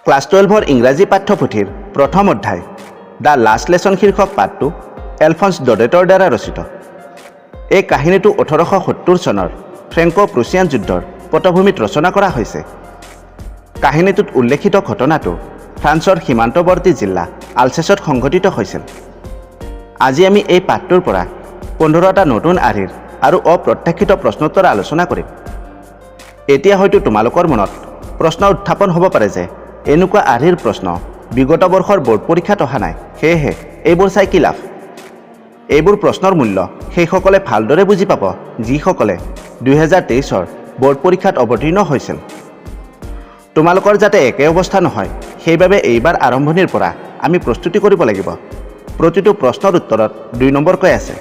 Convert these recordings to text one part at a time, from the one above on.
Class 12 ইংৰাজী পাঠ্যপুথিৰ প্ৰথম অধ্যায় দ্য লাষ্ট লেছন শীৰ্ষক পাঠটো এলফন্স ডডেটৰ দ্বাৰা ৰচিত। এই কাহিনীটো 1870 চনৰ ফ্ৰেংকো প্ৰুছিয়ান যুদ্ধৰ পটভূমিত ৰচনা কৰা হৈছে। কাহিনীটোত উল্লেখিত ঘটনাটো ফ্ৰান্সৰ সীমান্তৱৰ্তী জিলা আলছেছত সংঘটিত হৈছিল। আজি আমি এই পাঠটোৰ পৰা 15টা নতুন আৰ্হিৰ আৰু অপ্ৰত্যাশিত প্ৰশ্নোত্তৰ আলোচনা কৰিম। এতিয়া হয়তো তোমালোকৰ মনত প্ৰশ্ন উত্থাপন হ'ব পাৰে যে এনেকুৱা আৰ্হিৰ প্ৰশ্ন বিগত বৰ্ষৰ বোৰ্ড পৰীক্ষাত অহা নাই, সেয়েহে এইবোৰ চাই কি লাভ। এইবোৰ প্ৰশ্নৰ মূল্য সেইসকলে ভালদৰে বুজি পাব যিসকলে 2023ৰ বোৰ্ড পৰীক্ষাত অৱতীৰ্ণ হৈছিল। তোমালোকৰ যাতে একে অৱস্থা নহয় সেইবাবে এইবাৰ আৰম্ভণিৰ পৰা আমি প্ৰস্তুতি কৰিব লাগিব। প্ৰতিটো প্ৰশ্নৰ উত্তৰত 2 নম্বৰকৈ আছে।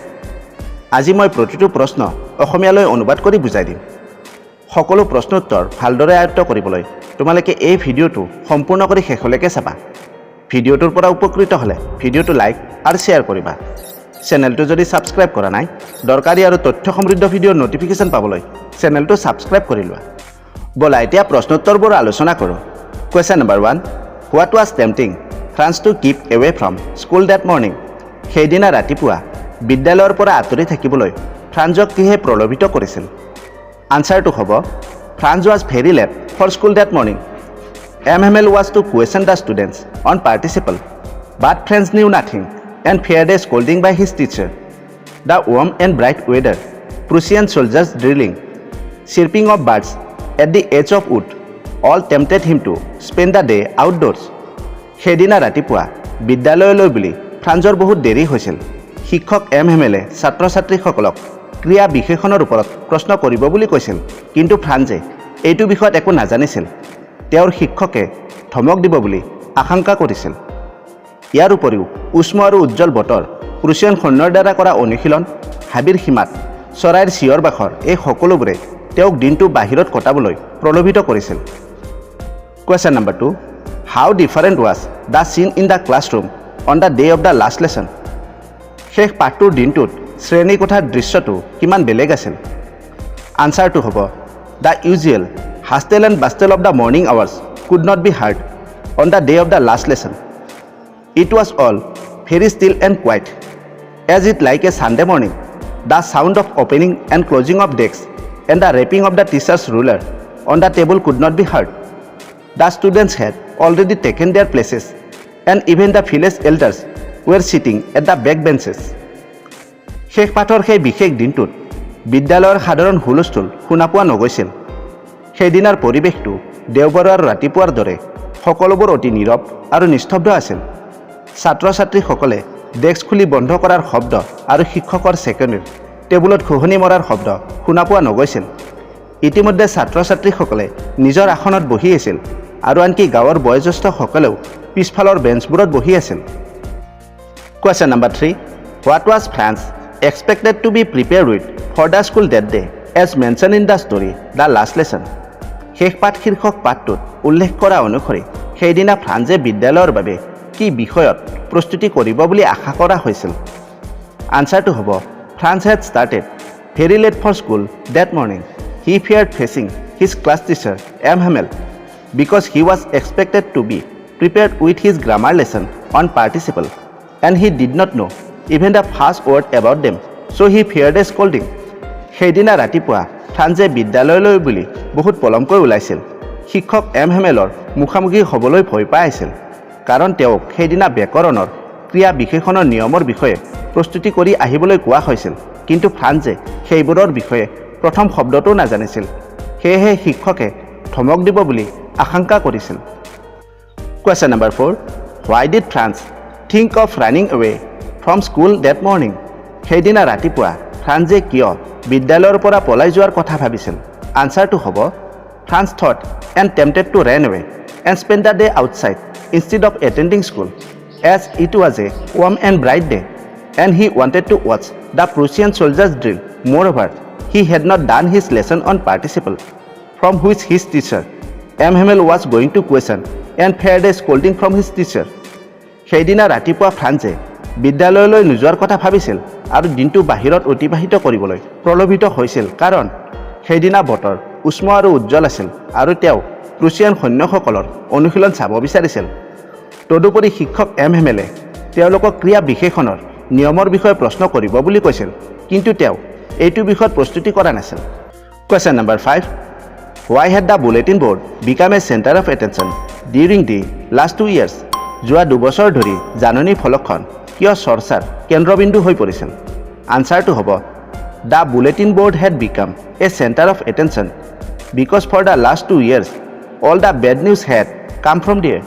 আজি মই প্ৰতিটো প্ৰশ্ন অসমীয়ালৈ অনুবাদ কৰি বুজাই দিম। সকলো প্ৰশ্নোত্তৰ ভালদৰে আয়ত্ত কৰিবলৈ তোমালোকে এই ভিডিঅ'টো সম্পূৰ্ণ কৰি শেষলৈকে চাবা। ভিডিঅ'টোৰ পৰা উপকৃত হ'লে ভিডিঅ'টো লাইক আৰু শ্বেয়াৰ কৰিবা। চেনেলটো যদি ছাবস্ক্ৰাইব কৰা নাই, দৰকাৰী আৰু তথ্য সমৃদ্ধ ভিডিঅ'ৰ নটিফিকেশ্যন পাবলৈ চেনেলটো ছাবস্ক্ৰাইব কৰি লোৱা। ব'লা এতিয়া প্ৰশ্নোত্তৰবোৰ আলোচনা কৰোঁ। Question number 1, what was tempting Franz to keep away from school that morning? সেইদিনা ৰাতিপুৱা বিদ্যালয়ৰ পৰা আঁতৰি থাকিবলৈ ফ্ৰান্সক কিহে প্ৰলোভিত কৰিছিল? আনচাৰটো হ'ব Franz was very late for school that morning. MML was to question the students on participle, but Franz knew nothing and feared a scolding by his teacher. The warm and bright weather, Prussian soldiers drilling, chirping of birds at the edge of wood, all tempted him to spend the day outdoors. সেইদিনা ৰাতিপুৱা বিদ্যালয়লৈ বুলি ফ্ৰান্সৰ বহুত দেৰি হৈছিল। শিক্ষক MML ছাত্ৰ ছাত্ৰীসকলক ক্ৰিয়া বিশেষণৰ ওপৰত প্ৰশ্ন কৰিব বুলি কৈছিল, কিন্তু ফ্ৰান্সে এইটো বিষয়ত একো নাজানিছিল। তেওঁৰ শিক্ষকে ধমক দিব বুলি আশংকা কৰিছিল। ইয়াৰ উপৰিও উষ্ম আৰু উজ্জ্বল বতৰ, প্ৰুছিয়ান সৈন্যৰ দ্বাৰা কৰা অনুশীলন, হাবিৰ সীমাত চৰাইৰ চিঞৰ বাখৰ, এই সকলোবোৰে তেওঁক দিনটো বাহিৰত কটাবলৈ প্ৰলোভিত কৰিছিল। Question number 2, how different was the scene in the classroom on the day of the last lesson? শেষ পাঠটোৰ দিনটোত শ্ৰেণীকোঠাৰ দৃশ্যটো কিমান বেলেগ আছিল? আনচাৰটো হ'ব the usual hustle and bustle of the morning hours could not be heard on the day of the last lesson. It was all very still and quiet, as it like a Sunday morning. The sound of opening and closing of desks and the rapping of the teacher's ruler on the table could not be heard. The students had already taken their places, and even the village elders were sitting at the back benches. শেষ পাঠৰ সেই বিশেষ দিনটোত বিদ্যালয়ৰ সাধাৰণ হুলস্থুল শুনা পোৱা নগৈছিল। সেইদিনাৰ পৰিৱেশটো দেওবাৰৰ ৰাতিপুৱাৰ দৰে সকলোবোৰ অতি নীৰৱ আৰু নিস্তব্ধ আছিল। ছাত্ৰ ছাত্ৰীসকলে ডেস্ক খুলি বন্ধ কৰাৰ শব্দ আৰু শিক্ষকৰ ছেকেণ্ডেৰীৰ টেবুলত ঘুহনি মৰাৰ শব্দ শুনা পোৱা নগৈছিল। ইতিমধ্যে ছাত্ৰ ছাত্ৰীসকলে নিজৰ আসনত বহি আছিল আৰু আনকি গাঁৱৰ বয়োজ্যেষ্ঠসকলেও পিছফালৰ বেঞ্চবোৰত বহি আছিল। Question number 3, what was Franz expected to be prepare with for the school that day as mention in the story the last lesson? শেষ পাঠ শীৰ্ষক পাঠটোত উল্লেখ কৰা অনুসৰি সেইদিনা ফ্ৰান্সে বিদ্যালয়ৰ বাবে কি বিষয়ত প্ৰস্তুতি কৰিব বুলি আশা কৰা হৈছিল? আনচাৰটো হ'ব Franz had started very late for school that morning. He feared facing his class teacher MML because he was expected to be prepared with his grammar lesson on participle and he did not know even the first word about them, so he feared a scolding. সেইদিনা ৰাতিপুৱা ফ্ৰান্সে বিদ্যালয়লৈ বুলি বহুত পলমকৈ ওলাইছিল। শিক্ষক MMLৰ মুখামুখি হ'বলৈ ভয় পাই আছিল, কাৰণ তেওঁক সেইদিনা ব্যাকৰণৰ ক্ৰিয়া বিশেষণৰ নিয়মৰ বিষয়ে প্ৰস্তুতি কৰি আহিবলৈ কোৱা হৈছিল, কিন্তু ফ্ৰান্সে সেইবোৰৰ বিষয়ে প্ৰথম শব্দটো নাজানিছিল। সেয়েহে শিক্ষকে ধমক দিব বুলি আশংকা কৰিছিল। Question number 4, why did Franz think of running away from school that morning? সেইদিনা ৰাতিপুৱা ফ্ৰান্সে কিয় বিদ্যালয়ৰ পৰা পলাই যোৱাৰ কথা ভাবিছিল? আনচাৰটো হ'ব Franz thought and tempted to run away and spend the day outside instead of attending school as it was a warm and bright day and he wanted to watch the Prussian soldiers drill. Moreover he had not done his lesson on participle from which his teacher MML was going to question and feared a scolding from his teacher. সেইদিনা ৰাতিপুৱা ফ্ৰান্সে বিদ্যালয়লৈ নোযোৱাৰ কথা ভাবিছিল আৰু দিনটো বাহিৰত অতিবাহিত কৰিবলৈ প্ৰলোভিত হৈছিল, কাৰণ সেইদিনা বতৰ উষ্ম আৰু উজ্জ্বল আছিল আৰু তেওঁ প্ৰুছিয়ান সৈন্যসকলৰ অনুশীলন চাব বিচাৰিছিল। তদুপৰি শিক্ষক এমহেমেলে তেওঁলোকক ক্ৰিয়া বিশেষণৰ নিয়মৰ বিষয়ে প্ৰশ্ন কৰিব বুলি কৈছিল, কিন্তু তেওঁ এইটো বিষয়ত প্ৰস্তুতি কৰা নাছিল। Question number 5. Why had the bulletin board become a center of attention during the last 2 years? যোৱা 2 বছৰ ধৰি জাননী ফলকখন কিয় চৰ্চাৰ কেন্দ্ৰবিন্দু হৈ পৰিছিল? আনসাৰটো হ'ব The bulletin board had become a center of attention because for the last 2 years all the bad news had come from there.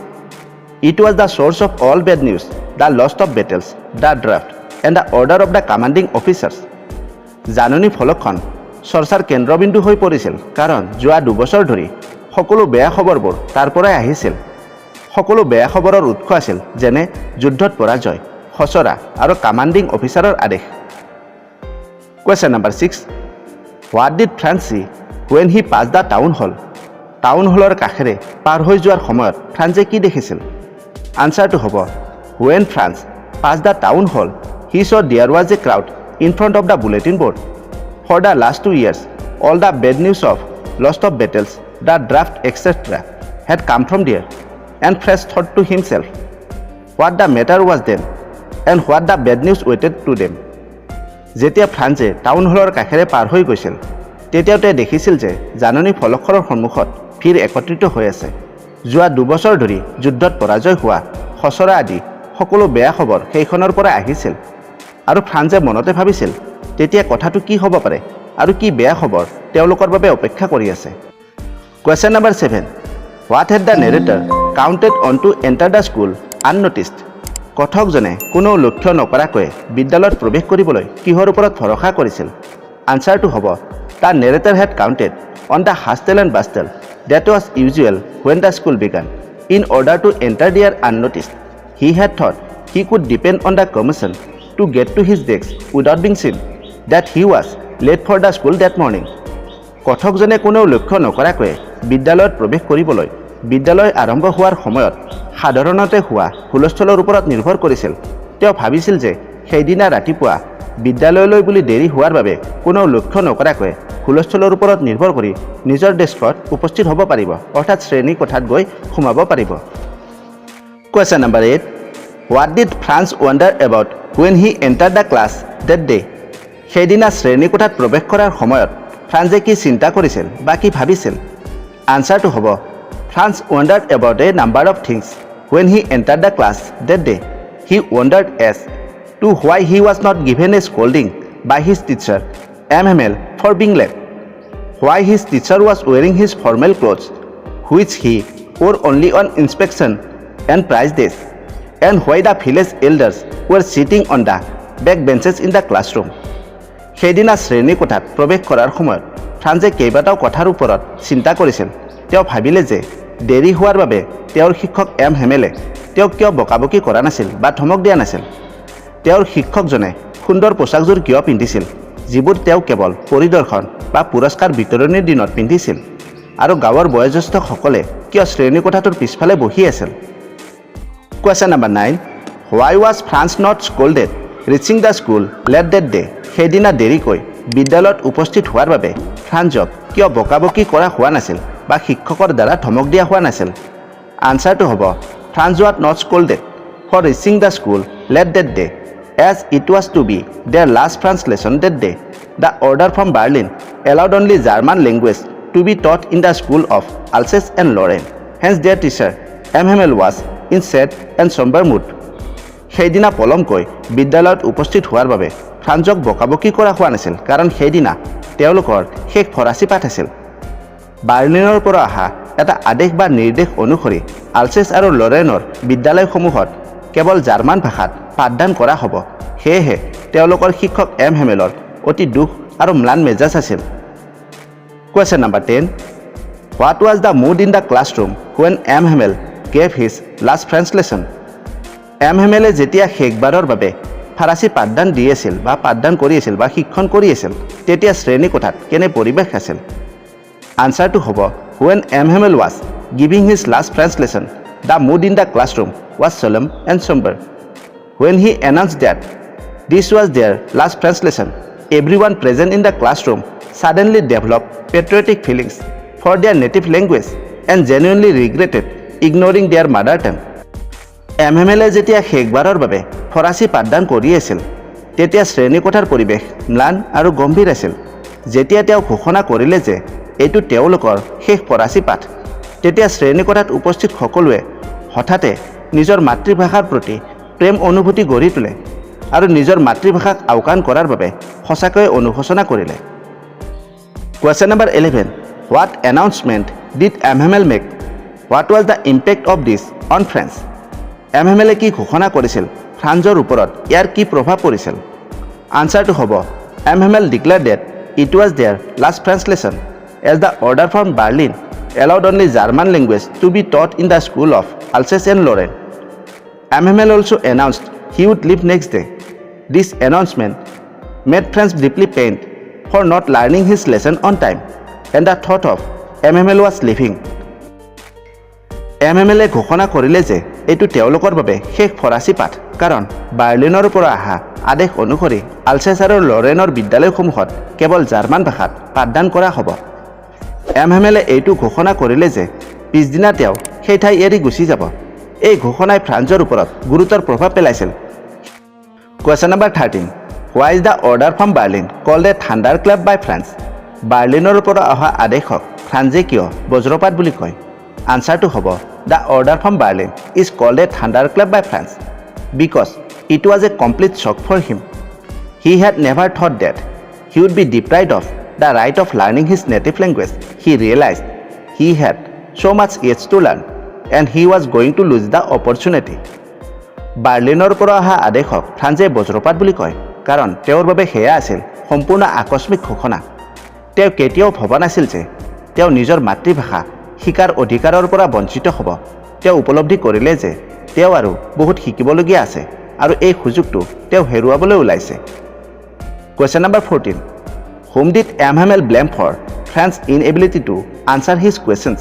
It was the source of all bad news, the loss of battles, the draft, and the order of the commanding officers. জাননী ফলকখন চৰ্চাৰ কেন্দ্ৰবিন্দু হৈ পৰিছিল কাৰণ যোৱা 2 বছৰ ধৰি সকলো বেয়া খবৰবোৰ তাৰ পৰাই আহিছিল। সকলো বেয়া খবৰৰ উৎস আছিল যেনে যুদ্ধত পৰাজয়, খচৰা আৰু কমাণ্ডিং অফিচাৰৰ আদেশ। Question number 6. What did France see when he passed the town hall? Town হলৰ কাষেৰে পাৰ হৈ যোৱাৰ সময়ত ফ্ৰান্সে কি দেখিছিল? আনসাৰটো হ'ব When France passed the town hall, he saw there was a crowd in front of the bulletin board. For the last 2 years, all the bad news of loss of battles, the draft, etc. had come from there, and France thought to himself, what the matter was then, and what the bad news waited to them. যেতিয়া ফ্ৰান্সে town হলৰ কাষেৰে পাৰ হৈ গৈছিল, তেতিয়া তেওঁ দেখিছিল যে জাননী ফলকখনৰ সন্মুখত ভিৰ একত্ৰিত হৈ আছে। যোৱা 2 বছৰ ধৰি যুদ্ধত পৰাজয় হোৱা, খচৰা আদি সকলো বেয়া খবৰ সেইখনৰ পৰা আহিছিল আৰু ফ্ৰান্সে মনতে ভাবিছিল তেতিয়া কথাটো কি হ'ব পাৰে আৰু কি বেয়া খবৰ তেওঁলোকৰ বাবে অপেক্ষা কৰি আছে। Question number 7. What had the narrator counted on to enter the school unnoticed? কথকজনে কোনো লক্ষ্য নকৰাকৈ বিদ্যালয়ত প্ৰৱেশ কৰিবলৈ কিহৰ ওপৰত ভৰসা কৰিছিল? আনসাৰটো হ'ব The narrator had counted on the hustle and bustle that was usual when the school began. In order to enter there unnoticed, he had thought he could depend on the commotion to get to his desk without being seen, that he was late for the school that morning. কথকজনে কোনো লক্ষ্য নকৰাকৈ বিদ্যালয়ত প্ৰৱেশ কৰিবলৈ বিদ্যালয় আৰম্ভ হোৱাৰ সময়ত সাধাৰণতে হোৱা হুলস্থলৰ ওপৰত নিৰ্ভৰ কৰিছিল। তেওঁ ভাবিছিল যে সেইদিনা ৰাতিপুৱা বিদ্যালয়লৈ বুলি দেৰি হোৱাৰ বাবে কোনো লক্ষ্য নকৰাকৈ হুলস্থলৰ ওপৰত নিৰ্ভৰ কৰি নিজৰ ডেস্কত উপস্থিত হ'ব পাৰিব, অৰ্থাৎ শ্ৰেণী কোঠাত গৈ সোমাব পাৰিব। Question number 8. What did Franz wonder about when he entered the class that day? সেইদিনা শ্ৰেণী কোঠাত প্ৰৱেশ কৰাৰ সময়ত ফ্ৰান্সে কি চিন্তা কৰিছিল বা কি ভাবিছিল? আনসাৰটো হ'ব Franz wondered about a number of things when he entered the class that day. He wondered as to why he was not given a scolding by his teacher, MML, for being late, why his teacher was wearing his formal clothes, which he wore only on inspection and prize days, and why the village elders were sitting on the back benches in the classroom. সেইদিনা শ্ৰেণী কোঠাত প্ৰৱেশ কৰাৰ সময়ত ফ্ৰান্সে কেইবাটাও কথাৰ ওপৰত চিন্তা কৰিছিল। তেওঁ ভাবিলে যে দেৰি হোৱাৰ বাবে তেওঁৰ শিক্ষক এমহেমেলে তেওঁক কিয় বকাবকি কৰা নাছিল বা ধমক দিয়া নাছিল। তেওঁৰ শিক্ষকজনে সুন্দৰ পোছাকযোৰ কিয় পিন্ধিছিল, যিবোৰ তেওঁ কেৱল পৰিদৰ্শন বা পুৰস্কাৰ বিতৰণিৰ দিনত পিন্ধিছিল, আৰু গাঁৱৰ বয়োজ্যেষ্ঠসকলে কিয় শ্ৰেণী কোঠাটোৰ পিছফালে বহি আছিল। Question number 9. Why was France not scolded reaching the school late that day? সেইদিনা দেৰিকৈ বিদ্যালয়ত উপস্থিত হোৱাৰ বাবে ফ্ৰান্সক কিয় বকাবকি কৰা হোৱা নাছিল বা শিক্ষকৰ দ্বাৰা ধমক দিয়া হোৱা নাছিল? আনসাৰটো হ'ব France was not scolded for reaching the school late that day, as it was to be their last French lesson that day. The order from Berlin allowed only German language to be taught in the school of Alsace and Lorraine. Hence their teacher MML was in sad and somber mood. সেইদিনা পলমকৈ বিদ্যালয়ত উপস্থিত হোৱাৰ বাবে ফ্ৰান্সক বকাবকি কৰা হোৱা নাছিল কাৰণ সেইদিনা তেওঁলোকৰ শেষ ফৰাচী পাঠ আছিল। বাৰ্লিনৰ পৰা অহা এটা আদেশ বা নিৰ্দেশ অনুসৰি আলছেছ আৰু লৰেনৰ বিদ্যালয়সমূহত কেৱল জাৰ্মান ভাষাত পাঠদান কৰা হ'ব। সেয়েহে তেওঁলোকৰ শিক্ষক এমহেমেলৰ অতি দুখ আৰু ম্লান মেজাজ আছিল। Question number 10. What was the mood in the classroom when এমহেমেল gave his last French lesson? এমহেমেলে যেতিয়া শেষবাৰৰ বাবে ফৰাচী পাঠদান দি আছিল বা পাঠদান কৰি আছিল বা শিক্ষণ কৰি আছিল তেতিয়া শ্ৰেণী কোঠাত কেনে পৰিৱেশ আছিল? আনসাৰটো হ'ব when এমহেমেল was giving his last French lesson, the mood in the classroom was solemn and somber. When he announced that this was their last French lesson, everyone present in the classroom suddenly developed patriotic feelings for their native language and genuinely regretted ignoring their mother tongue. MMLে যেতিয়া শেষবাৰৰ বাবে ফৰাচী পাঠদান কৰি আছিল তেতিয়া শ্ৰেণীকোঠাৰ পৰিৱেশ ম্লান আৰু গম্ভীৰ আছিল। যেতিয়া তেওঁ ঘোষণা কৰিলে যে এইটো তেওঁলোকৰ শেষ ফৰাচী পাঠ তেতিয়া শ্ৰেণীকোঠাত উপস্থিত সকলোৱে হঠাতে নিজৰ মাতৃভাষাৰ প্ৰতি প্ৰেম অনুভূতি গঢ়ি তোলে আৰু নিজৰ মাতৃভাষাক আওকাণ কৰাৰ বাবে সঁচাকৈ অনুশোচনা কৰিলে। Question number 11. What announcement did MML make? What was the impact of this on France? MMLে কি ঘোষণা কৰিছিল ফ্ৰান্সৰ ওপৰত ইয়াৰ কি প্ৰভাৱ পৰিছিল? আনসাৰটো হ'ব MML declared that it was their last translation as the order from Berlin allowed only German language to be taught in the school of Alsace and Lorraine. MML also announced he would leave next day. This announcement made France deeply pained for not learning his lesson on time and the thought of MML was leaving. MMLে ঘোষণা কৰিলে যে এইটো তেওঁলোকৰ বাবে শেষ ফৰাচী পাঠ কাৰণ বাৰ্লিনৰ পৰা অহা আদেশ অনুসৰি আলছেছ আৰু লৰেনৰ বিদ্যালয়সমূহত কেৱল জাৰ্মান ভাষাত পাঠদান কৰা হ'ব। MMLে এইটো ঘোষণা কৰিলে যে পিছদিনা তেওঁ সেই ঠাই এৰি গুচি যাব। এই ঘোষণাই ফ্ৰান্সৰ ওপৰত গুৰুতৰ প্ৰভাৱ পেলাইছিল। Question number 13. Why is the order from Berlin called a thunderclap by France? বাৰ্লিনৰ পৰা অহা আদেশক ফ্ৰান্সে কিয় বজ্ৰপাত বুলি কয়? আনসাৰটো হ'ব The order from Berlin is called a thunderclap by France because it was a complete shock for him. He had never thought that he would be deprived of the right of learning his native language. He realized he had so much yet to learn and he was going to lose the opportunity. বাৰ্লিনৰ পৰা অহা আদেশক ফ্ৰান্সে বজ্ৰপাত বুলি কয় কাৰণ তেওঁৰ বাবে সেয়া আছিল সম্পূৰ্ণ আকস্মিক ঘোষণা। তেওঁ কেতিয়াও ভবা নাছিল যে তেওঁ নিজৰ মাতৃভাষা শিকাৰ অধিকাৰৰ পৰা বঞ্চিত হ'ব। তেওঁ উপলব্ধি কৰিলে যে তেওঁ আৰু বহুত শিকিবলগীয়া আছে আৰু এই সুযোগটো তেওঁ হেৰুৱাবলৈ ওলাইছে। Question number 14. Whom did MML blame for France's inability to answer his questions?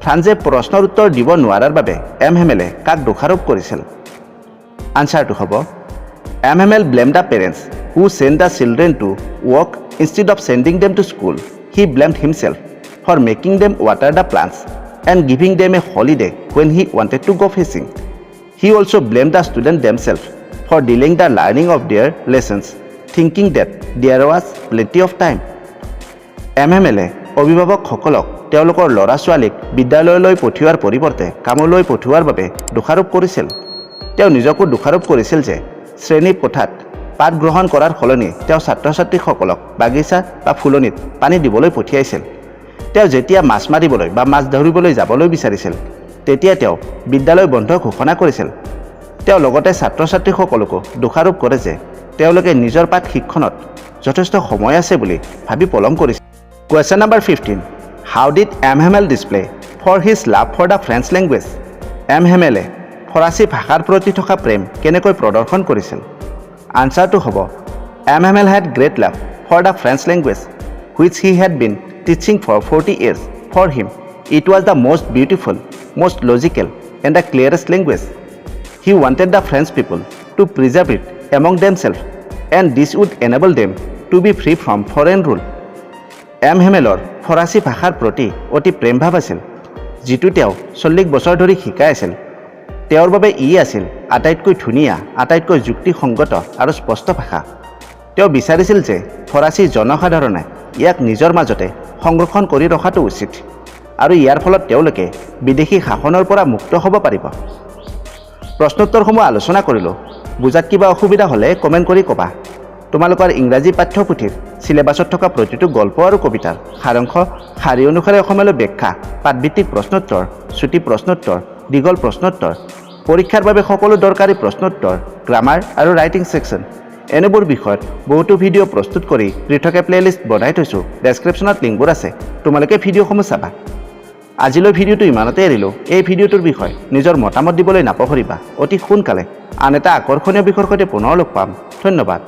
ফ্ৰান্সে প্ৰশ্নৰ উত্তৰ দিব নোৱাৰাৰ বাবে MMLে কাক দোষাৰোপ কৰিছিল? আনসাৰটো হ'ব MML blamed the parents who sent the children to work instead of sending them to school. He blamed himself for making them water the plants and giving them a holiday when he wanted to go fishing. He also blamed the students themselves for delaying the learning of their lessons, thinking that there was plenty of time. MMLে অভিভাৱকসকলক তেওঁলোকৰ ল'ৰা-ছোৱালীক বিদ্যালয়লৈ পঠিওৱাৰ পৰিৱৰ্তে কামলৈ পঠিওৱাৰ বাবে দোষাৰোপ কৰিছিল। তেওঁ নিজকো দোষাৰোপ কৰিছিল যে শ্ৰেণী কোঠাত পাঠ গ্ৰহণ কৰাৰ সলনি তেওঁ ছাত্ৰ-ছাত্ৰীসকলক বাগিচা বা ফুলনিত পানী দিবলৈ পঠিয়াইছিল। তেওঁ যেতিয়া মাছ মাৰিবলৈ বা মাছ ধৰিবলৈ যাবলৈ বিচাৰিছিল তেতিয়া তেওঁ বিদ্যালয় বন্ধ ঘোষণা কৰিছিল। তেওঁ লগতে ছাত্ৰ-ছাত্ৰীসকলকো দোষাৰোপ কৰে যে তেওঁলোকে নিজৰ পাঠ শিক্ষণত যথেষ্ট সময় আছে বুলি ভাবি পলম কৰিছিল। Question number 15. How did MML display for his love for the French language? MMLে ফৰাচী ভাষাৰ প্ৰতি থকা প্ৰেম কেনেকৈ প্ৰদৰ্শন কৰিছিল? আনসাৰটো হ'ব MML had great love for the French language which he had been teaching for 40 years. For him, it was the most beautiful, most logical and the clearest language. He wanted the French people to preserve it among themselves and this would enable them to be free from foreign rule. MMLৰ ফৰাচী ভাষাৰ প্ৰতি অতি প্ৰেম ভাৱ আছিল যিটো তেওঁ 40 বছৰ ধৰি শিকাই আছিল। তেওঁৰ বাবে ই আছিল আটাইতকৈ ধুনীয়া, আটাইতকৈ যুক্তিসংগত আৰু স্পষ্ট ভাষা। তেওঁ বিচাৰিছিল যে ফৰাচী জনসাধাৰণে ইয়াক নিজৰ মাজতে সংৰক্ষণ কৰি ৰখাটো উচিত আৰু ইয়াৰ ফলত তেওঁলোকে বিদেশী শাসনৰ পৰা মুক্ত হ'ব পাৰিব। প্ৰশ্নোত্তৰসমূহ আলোচনা কৰিলোঁ। বুজাত কিবা অসুবিধা হ'লে কমেণ্ট কৰি ক'বা। তোমালোকৰ ইংৰাজী পাঠ্যপুথিৰ সিলেবাছত থকা প্ৰতিটো গল্প আৰু কবিতাৰ সাৰাংশ, শাৰী অনুসাৰে অসমীয়ালৈ ব্যাখ্যা, পাঠভিত্তিক প্ৰশ্নোত্তৰ, চুটি প্ৰশ্নোত্তৰ, দীঘল প্ৰশ্নোত্তৰ, পৰীক্ষাৰ বাবে সকলো দৰকাৰী প্ৰশ্নোত্তৰ, গ্ৰামাৰ আৰু ৰাইটিং ছেকশ্যন এনেবোৰ বিষয়ত বহুতো ভিডিঅ' প্ৰস্তুত কৰি পৃথকে প্লেলিষ্ট বনাই থৈছোঁ। ডেছক্ৰিপশ্যনত লিংকবোৰ আছে, তোমালোকে ভিডিঅ'সমূহ চাবা। আজিলৈ ভিডিঅ'টো ইমানতে এৰিলোঁ। এই ভিডিঅ'টোৰ বিষয়ে নিজৰ মতামত দিবলৈ নাপাহৰিবা। অতি সোনকালে আন এটা আকৰ্ষণীয় বিষয়ৰ সৈতে পুনৰ লগ পাম। ধন্যবাদ।